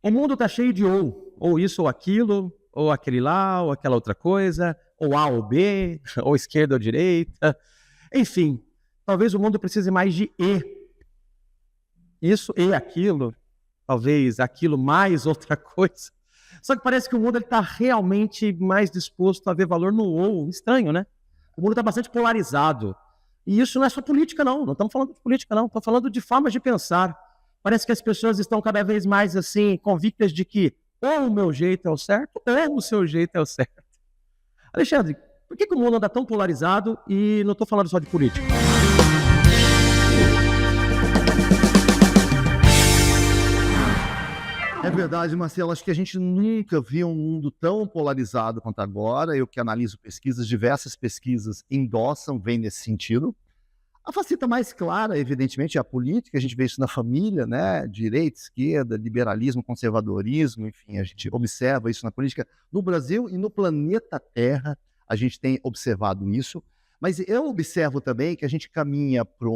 O mundo está cheio de ou isso ou aquilo, ou aquele lá, ou aquela outra coisa, ou A ou B, ou esquerda ou direita. Enfim, talvez o mundo precise mais de E. Isso e aquilo, talvez aquilo mais outra coisa. Só que parece que o mundo está realmente mais disposto a ver valor no ou. Estranho, né? O mundo está bastante polarizado. E isso não é só política, não. Não estamos falando de política, não. Estamos falando de formas de pensar. Parece que as pessoas estão cada vez mais assim, convictas de que ou o meu jeito é o certo, ou o seu jeito é o certo. Alexandre, por que o mundo anda tão polarizado e não estou falando só de política? É verdade, Marcelo. Acho que a gente nunca viu um mundo tão polarizado quanto agora. Eu que analiso pesquisas, diversas pesquisas endossam, vêm nesse sentido. A faceta mais clara, evidentemente, é a política. A gente vê isso na família, né? Direita, esquerda, liberalismo, conservadorismo, enfim, a gente observa isso na política. No Brasil e no planeta Terra, a gente tem observado isso. Mas eu observo também que a gente caminha para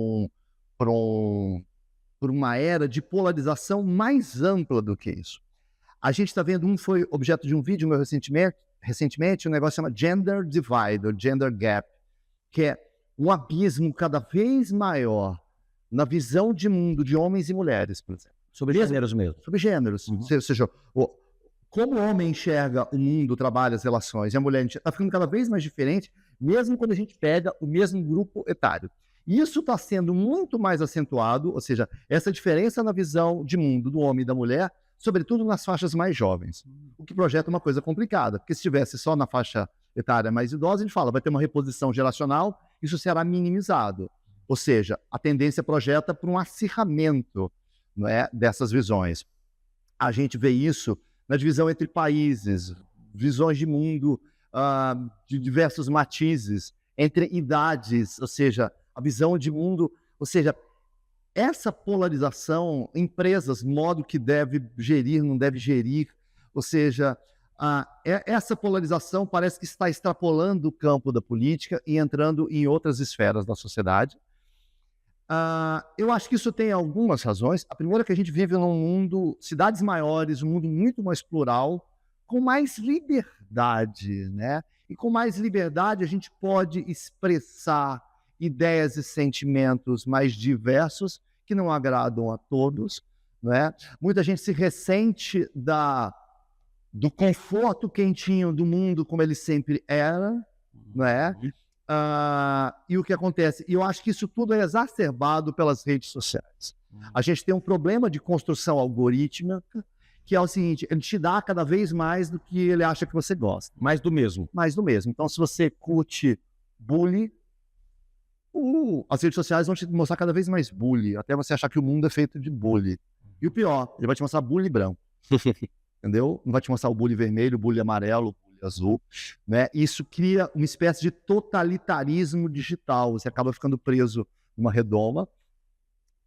uma era de polarização mais ampla do que isso. A gente está vendo, foi objeto de um vídeo meu recentemente, um negócio chamado Gender Divide, ou Gender Gap, que é um abismo cada vez maior na visão de mundo de homens e mulheres, por exemplo. Sobre gêneros mesmo. Sobre gêneros. Ou seja, como o homem enxerga o mundo, o trabalho, as relações, e a mulher está ficando cada vez mais diferente, mesmo quando a gente pega o mesmo grupo etário. Isso está sendo muito mais acentuado, ou seja, essa diferença na visão de mundo do homem e da mulher, sobretudo nas faixas mais jovens, o que projeta uma coisa complicada, porque se estivesse só na faixa etária mais idosa, a gente fala, vai ter uma reposição geracional, isso será minimizado. Ou seja, a tendência projeta para um acirramento, não é, dessas visões. A gente vê isso na divisão entre países, visões de mundo de diversos matizes, entre idades, ou seja, a visão de mundo, ou seja, essa polarização, empresas, modo que deve gerir, não deve gerir, ou seja, essa polarização parece que está extrapolando o campo da política e entrando em outras esferas da sociedade. Eu acho que isso tem algumas razões. A primeira é que a gente vive num mundo, cidades maiores, um mundo muito mais plural, com mais liberdade, né? E com mais liberdade a gente pode expressar ideias e sentimentos mais diversos que não agradam a todos, não é? Muita gente se ressente do conforto quentinho do mundo como ele sempre era, não é? E o que acontece? E eu acho que isso tudo é exacerbado pelas redes sociais. A gente tem um problema de construção algorítmica, que é o seguinte, ele te dá cada vez mais do que ele acha que você gosta. Mais do mesmo. Mais do mesmo. Então, se você curte bullying, as redes sociais vão te mostrar cada vez mais bullying, até você achar que o mundo é feito de bullying. E o pior, ele vai te mostrar bullying branco. Entendeu? Não vai te mostrar o bullying vermelho, o bullying amarelo, o bullying azul, né? Isso cria uma espécie de totalitarismo digital. Você acaba ficando preso numa redoma.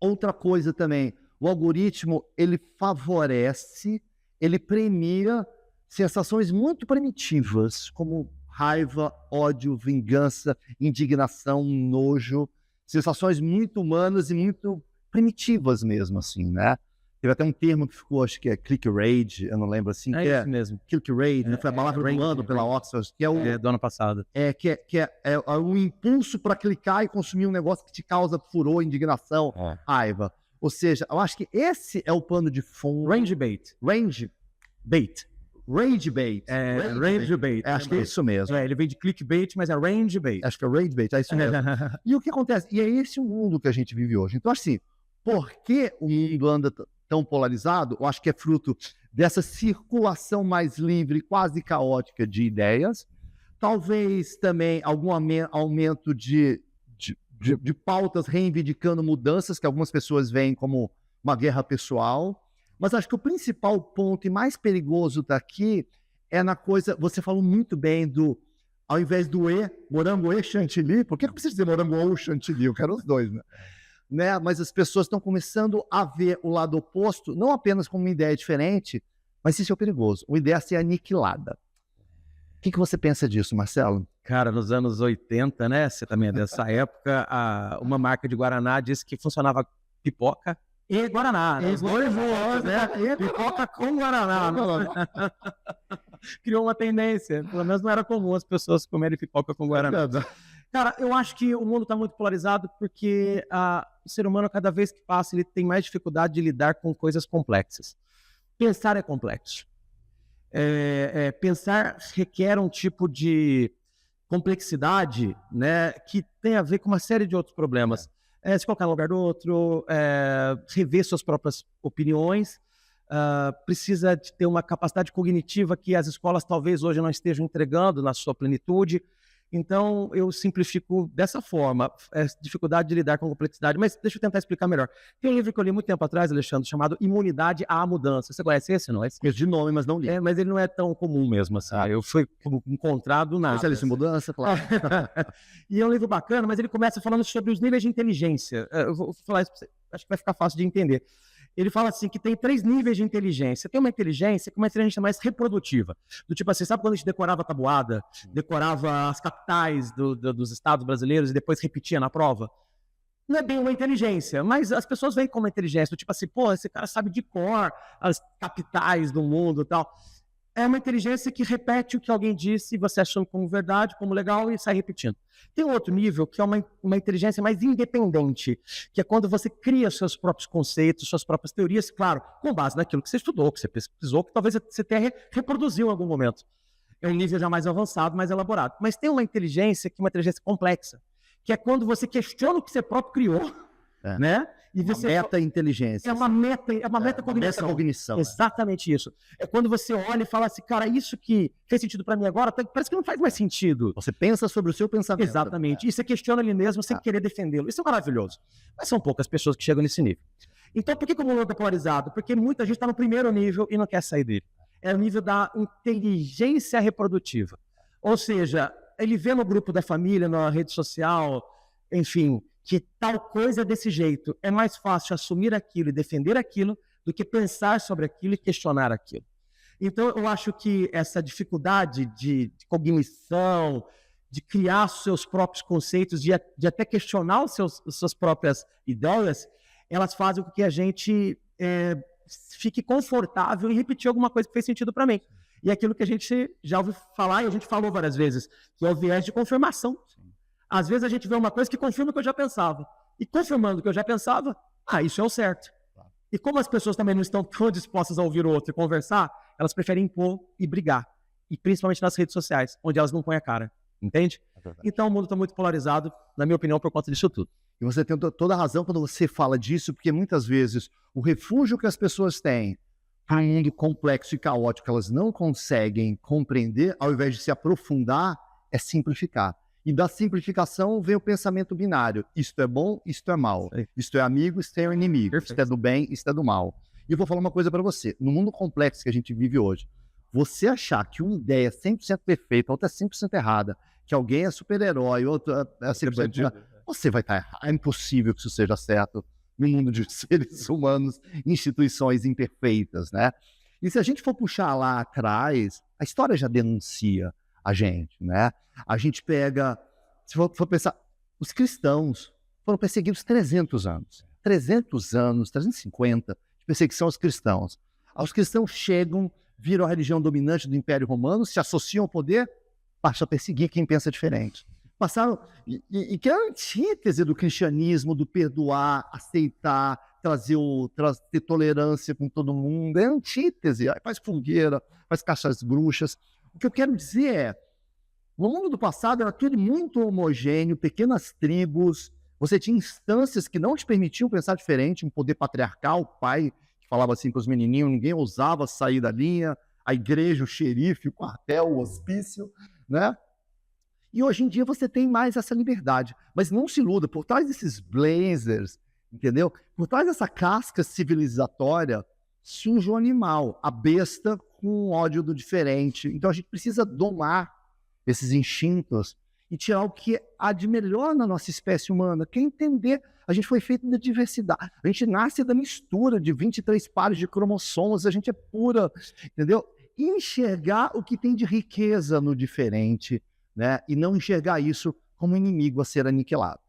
Outra coisa também, o algoritmo, ele favorece, ele premia sensações muito primitivas, como raiva, ódio, vingança, indignação, nojo, sensações muito humanas e muito primitivas mesmo, assim, né? Teve até um termo que ficou, acho que é click rage, eu não lembro assim. É isso mesmo. Click rage, né? Foi a palavra do ano pela Oxford, que é do ano passado. Que é um impulso para clicar e consumir um negócio que te causa furor, indignação, raiva. Ou seja, eu acho que esse é o pano de fundo. Rage bait. Rage bait. Rage bait. Rage bait. Acho que é isso mesmo. Ele vem de clickbait, mas é range bait. Acho que é rage bait, é isso mesmo. E o que acontece? E é esse o mundo que a gente vive hoje. Então, assim, por que o mundo anda tão polarizado? Eu acho que é fruto dessa circulação mais livre, quase caótica de ideias. Talvez também algum aumento de pautas reivindicando mudanças que algumas pessoas veem como uma guerra pessoal. Mas acho que o principal ponto e mais perigoso daqui é na coisa, você falou muito bem ao invés do morango e chantilly, por que eu preciso dizer morango ou chantilly? Eu quero os dois, né? Mas as pessoas estão começando a ver o lado oposto, não apenas como uma ideia diferente, mas isso é perigoso, uma ideia a ser aniquilada. O que você pensa disso, Marcelo? Cara, nos anos 80, né, você também é dessa época, uma marca de Guaraná disse que funcionava pipoca, e Guaraná. Os dois juntos, né? Pipoca com Guaraná. Criou uma tendência. Pelo menos não era comum as pessoas comerem pipoca com Guaraná. Cara, eu acho que o mundo está muito polarizado porque o ser humano, cada vez que passa, ele tem mais dificuldade de lidar com coisas complexas. Pensar é complexo. Pensar requer um tipo de complexidade, né, que tem a ver com uma série de outros problemas. Se colocar no lugar do outro, rever suas próprias opiniões, precisa de ter uma capacidade cognitiva que as escolas talvez hoje não estejam entregando na sua plenitude. Então, eu simplifico dessa forma, dificuldade de lidar com complexidade. Mas deixa eu tentar explicar melhor. Tem um livro que eu li muito tempo atrás, Alexandre, chamado Imunidade à Mudança. Você conhece esse, não é? Conheço de nome, mas não li. Mas ele não é tão comum mesmo, assim. Eu fui encontrado nada. Especialista em mudança, claro. E é um livro bacana, mas ele começa falando sobre os níveis de inteligência. Eu vou falar isso para você, acho que vai ficar fácil de entender. Ele fala assim que tem 3 níveis de inteligência. Tem uma inteligência que é uma inteligência mais reprodutiva. Do tipo assim, sabe quando a gente decorava a tabuada? Decorava as capitais dos estados brasileiros e depois repetia na prova? Não é bem uma inteligência, mas as pessoas veem como uma inteligência. Do tipo assim, pô, esse cara sabe de cor as capitais do mundo e tal. É uma inteligência que repete o que alguém disse, você achando como verdade, como legal, e sai repetindo. Tem um outro nível, que é uma inteligência mais independente, que é quando você cria seus próprios conceitos, suas próprias teorias, claro, com base naquilo que você estudou, que você pesquisou, que talvez você tenha reproduzido em algum momento. É um nível já mais avançado, mais elaborado. Mas tem uma inteligência que é uma inteligência complexa, que é quando você questiona o que você próprio criou, né? E você meta-inteligência. É uma metacognição. Metacognição. Exatamente isso. É quando você olha e fala assim, cara, isso que fez sentido para mim agora, parece que não faz mais sentido. Você pensa sobre o seu pensamento. Exatamente. E você questiona ele mesmo sem querer defendê-lo. Isso é maravilhoso. Mas são poucas pessoas que chegam nesse nível. Então, por que o mundo é polarizado? Porque muita gente está no primeiro nível e não quer sair dele. É o nível da inteligência reprodutiva. Ou seja, ele vê no grupo da família, na rede social, enfim, que tal coisa desse jeito. É mais fácil assumir aquilo e defender aquilo do que pensar sobre aquilo e questionar aquilo. Então, eu acho que essa dificuldade de cognição, de criar seus próprios conceitos, de até questionar suas próprias ideias, elas fazem com que a gente fique confortável em repetir alguma coisa que fez sentido para mim. E aquilo que a gente já ouviu falar e a gente falou várias vezes, que é o viés de confirmação. Às vezes a gente vê uma coisa que confirma o que eu já pensava. E confirmando o que eu já pensava, isso é o certo. E como as pessoas também não estão tão dispostas a ouvir o outro e conversar, elas preferem impor e brigar. E principalmente nas redes sociais, onde elas não põem a cara. Entende? Então o mundo está muito polarizado, na minha opinião, por conta disso tudo. E você tem toda a razão quando você fala disso, porque muitas vezes o refúgio que as pessoas têm para um mundo complexo e caótico, elas não conseguem compreender, ao invés de se aprofundar, é simplificar. E da simplificação vem o pensamento binário. Isto é bom, isto é mal. Isto é amigo, isto é inimigo. Perfeito. Isto é do bem, isto é do mal. E eu vou falar uma coisa para você. No mundo complexo que a gente vive hoje, você achar que uma ideia é 100% perfeita, outra é 100% errada, que alguém é super-herói, outro é 100% errado, você vai estar errado. É impossível que isso seja certo no mundo de seres humanos, instituições imperfeitas, né? E se a gente for puxar lá atrás, a história já denuncia a gente, né? A gente pega, se for pensar, os cristãos foram perseguidos 300 anos. 300 anos, 350 de perseguição aos cristãos. Os cristãos chegam, viram a religião dominante do Império Romano, se associam ao poder, passam a perseguir quem pensa diferente. Passaram, e que é a antítese do cristianismo, do perdoar, aceitar, ter tolerância com todo mundo, é a antítese, faz fogueira, faz caixas bruxas. O que eu quero dizer é, no mundo do passado era tudo muito homogêneo, pequenas tribos, você tinha instâncias que não te permitiam pensar diferente, um poder patriarcal, o pai que falava assim para os menininhos, ninguém ousava sair da linha, a igreja, o xerife, o quartel, o hospício, né? E hoje em dia você tem mais essa liberdade. Mas não se iluda, por trás desses blazers, entendeu? Por trás dessa casca civilizatória, surge o animal, a besta com ódio do diferente. Então a gente precisa domar esses instintos e tirar o que há de melhor na nossa espécie humana, que é entender. A gente foi feito da diversidade. A gente nasce da mistura de 23 pares de cromossomos, a gente é pura, entendeu? E enxergar o que tem de riqueza no diferente, né? E não enxergar isso como inimigo a ser aniquilado.